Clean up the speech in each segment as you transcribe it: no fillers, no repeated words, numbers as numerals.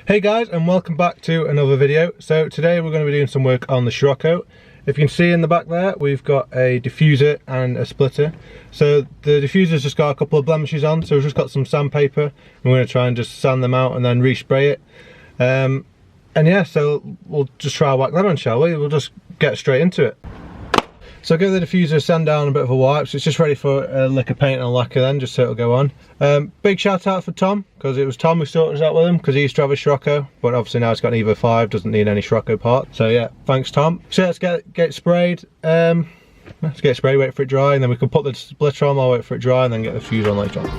Hey guys, and welcome back to another video. So today we're going to be doing some work on the Scirocco. If you can see in the back there, we've got a diffuser and a splitter. So the diffuser's just got a couple of blemishes on, so we've just got some sandpaper and we're going to try and just sand them out and then respray it. And yeah, so we'll just try whack them on, shall we? We'll just get straight into it. So I'll give the diffuser a sand down, a bit of a wipe, so it's just ready for a lick of paint and a lacquer then, just so it'll go on. Big shout out for Tom, because it was Tom who sorted us out with him, because he used to have a Scirocco, but obviously now it's got an Evo 5, doesn't need any Scirocco part. So yeah, thanks Tom. So let's get it sprayed. Let's get it sprayed, wait for it dry, and then we can put the splitter on, I'll wait for it dry, and then get the diffuser on later on.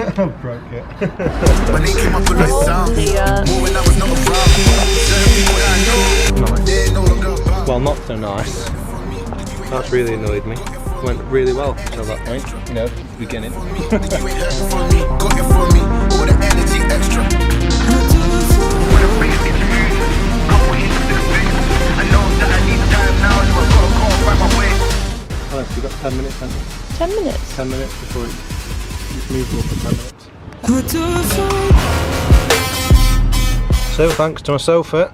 I broke it. Well, not so nice. That's really annoyed me. Went really well until that point, you know, beginning. Alex, you've got 10 minutes, haven't you? 10 minutes? 10 minutes before it's movable for 10 minutes. So thanks to my sofa,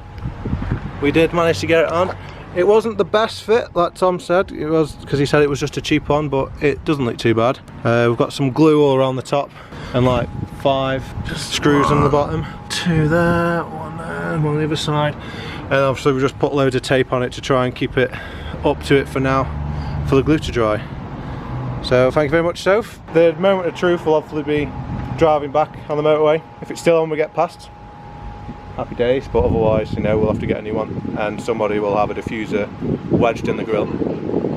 we did manage to get it on. It wasn't the best fit, like Tom said. It was because he said it was just a cheap one, but it doesn't look too bad. We've got some glue all around the top and like 5 screws on the bottom. 2 there, 1 there, and 1 on the other side. And obviously we just put loads of tape on it to try and keep it up to it for now, for the glue to dry. So thank you very much, Soph. The moment of truth will hopefully be driving back on the motorway. If it's still on, we get past. Happy days, but otherwise, you know, we'll have to get a new one, and somebody will have a diffuser wedged in the grill.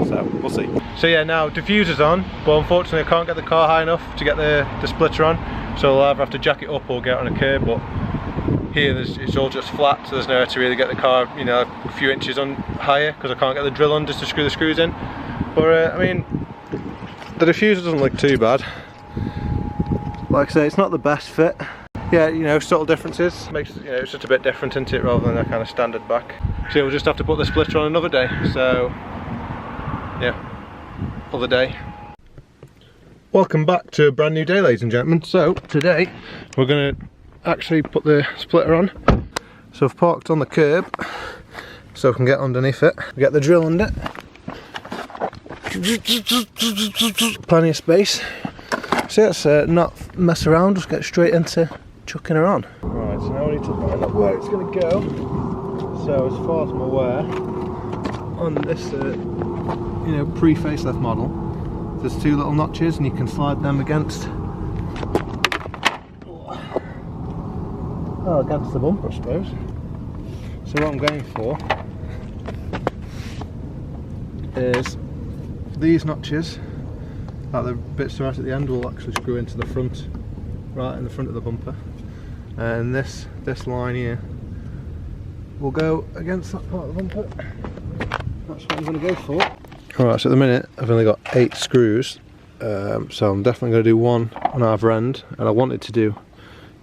So we'll see. So yeah, now diffuser's on, but unfortunately I can't get the car high enough to get the splitter on. So I'll either have to jack it up or get on a curb. But here it's all just flat, so there's nowhere to really get the car, you know, a few inches on higher because I can't get the drill on just to screw the screws in. But I mean, the diffuser doesn't look too bad. Like I say, it's not the best fit. Yeah, you know, subtle differences. Makes, you know, it's just a bit different, isn't it, rather than a kind of standard back. So we'll just have to put the splitter on another day. So, yeah, other day. Welcome back to a brand new day, ladies and gentlemen. So, today, we're going to actually put the splitter on. So I've parked on the curb, so I can get underneath it. Get the drill under. Plenty of space. So let's not mess around, just get straight into chucking her on. Right, so now we need to find out where it's going to go. So as far as I'm aware, on this you know, pre-facelift model, there's 2 little notches and you can slide them against against the bumper, I suppose. So what I'm going for is these notches, like the bits right at the end, will actually screw into the front, right in the front of the bumper, and this line here will go against that part of the bumper. That's what I'm going to go for. Alright, so at the minute I've only got 8 screws, so I'm definitely going to do 1 on either end, and I wanted to do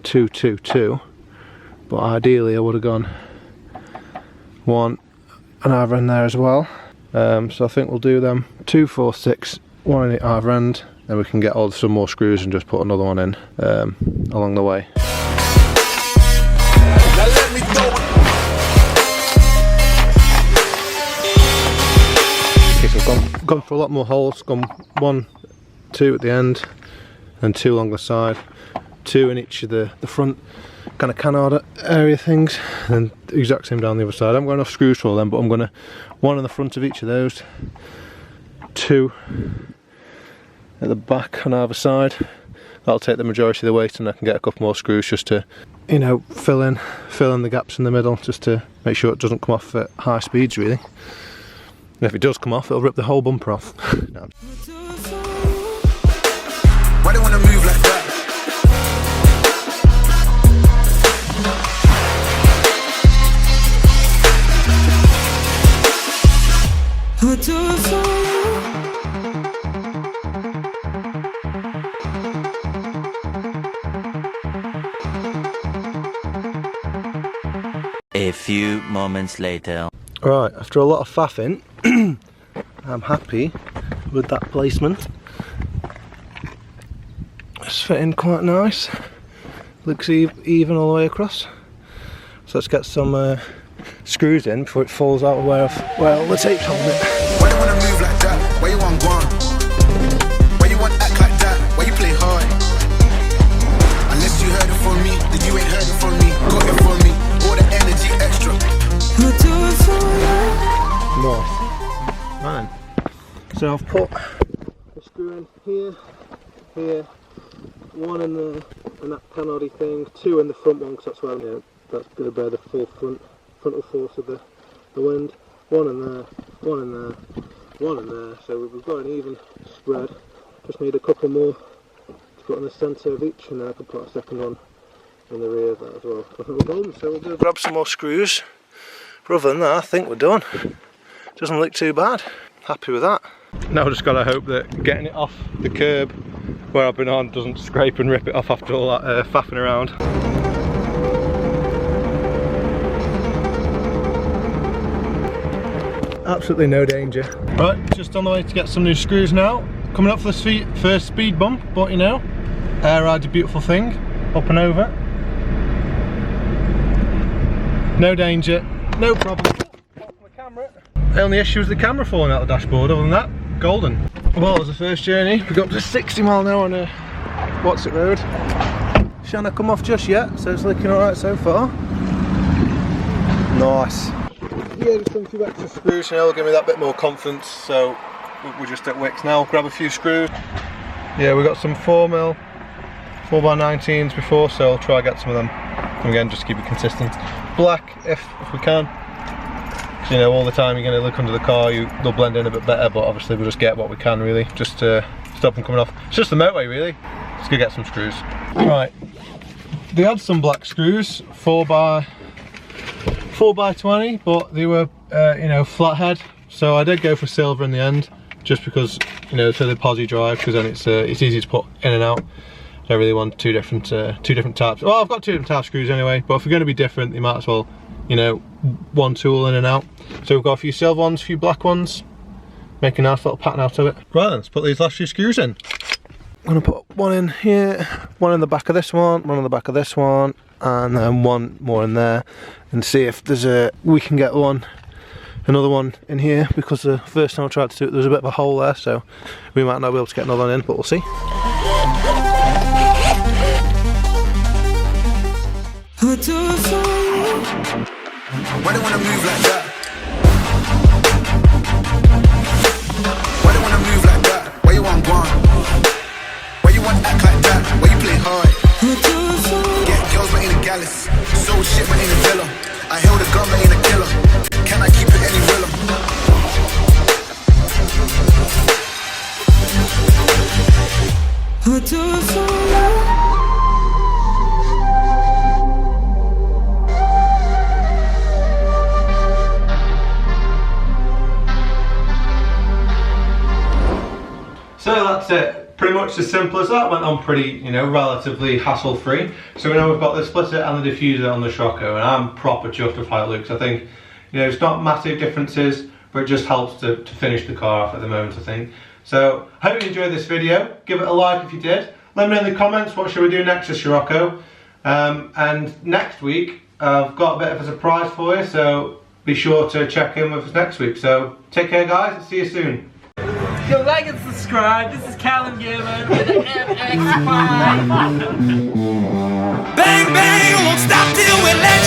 2, 2, 2, but ideally I would have gone 1 on either end there as well. So I think we'll do them 2, 4, 6, 1 in either end, then we can get some more screws and just put another one in along the way. Okay, so I've gone for a lot more holes, gone 1, 2 at the end, and 2 along the side, 2 in each of the front kind of canard area things, and the exact same down the other side. I haven't got enough screws for them, but I'm going to 1 in the front of each of those, 2 at the back on either side. That'll take the majority of the weight, and I can get a couple more screws just to, you know, fill in the gaps in the middle, just to make sure it doesn't come off at high speeds really. And if it does come off, it'll rip the whole bumper off. No. Why do you wanna move like that? A few moments later. Right, after a lot of faffing, I'm happy with that placement. It's fitting quite nice. Looks even all the way across. So let's get some screws in before it falls out of where all the tape's holding it. Why you wanna move like that? Why you want gone? Why you want act like that? Why you play hard? Unless you heard it from me, then you ain't heard it from me. Got it from me, all the energy extra. Nice. Man. So I've put a screw in here, one in there, and that canody thing, two in the front one, because that's where that's going to bear the full frontal force of the wind. One in there, one in there, one in there. So we've got an even spread. Just need a couple more to put in the centre of each, and then I can put a second one in the rear of that as well. I think we're done. So we'll go grab some more screws. But other than that, I think we're done. Doesn't look too bad. Happy with that. Now I've just got to hope that getting it off the curb where I've been on doesn't scrape and rip it off after all that faffing around. Absolutely no danger. Right, just on the way to get some new screws now. Coming up for the first speed bump, but you know, air ride's a beautiful thing. Up and over. No danger, no problem. The only issue is the camera falling out the dashboard. Other than that, golden. Well, it was the first journey. We got up to 60 mile an hour on a what's it road. Shanna come off just yet, so it's looking alright so far. Nice. Yeah, just a few extra screws, you know, give me that bit more confidence. So we're just at Wicks now. Grab a few screws. Yeah, we got some 4mm 4x19s before, so I'll try and get some of them. And again, just to keep it consistent. Black if we can. You know, all the time you're going to look under the car, they'll blend in a bit better, but obviously we'll just get what we can really, just to stop them coming off. It's just the motorway really. Let's go get some screws. Right, they had some black screws, 4x20, but they were, you know, flathead. So I did go for silver in the end, just because, you know, so the posi drive, because then it's easy to put in and out. I don't really want two different types. Well, I've got two different types of screws anyway, but if we're going to be different, you might as well, you know, one tool in and out. So we've got a few silver ones, a few black ones, make a nice little pattern out of it. Right then, let's put these last few screws in. I'm gonna put one in here, one in the back of this one on the back of this one, and then one more in there, and see if we can get another one in here, because the first time I tried to do it there was a bit of a hole there, so we might not be able to get another one in, but we'll see. Why they wanna move like that? Why they wanna move like that? Why you want gone? Why you want act like that? Why you play hard? Get girls but ain't a gallus. Sold shit but ain't a villa. I held a gun but ain't a killer. Can I keep it any realer? So that's it, pretty much as simple as that. Went on pretty, you know, relatively hassle-free. So we know we've got the splitter and the diffuser on the Scirocco, and I'm proper chuffed with how it looks. I think, you know, it's not massive differences, but it just helps to finish the car off at the moment, I think. So, I hope you enjoyed this video. Give it a like if you did. Let me know in the comments what should we do next to Scirocco. And next week, I've got a bit of a surprise for you, so be sure to check in with us next week. So, take care guys, and see you soon. Yo, like and subscribe. This is Callum Gilman with the MX5. Bang, bang, won't stop till we let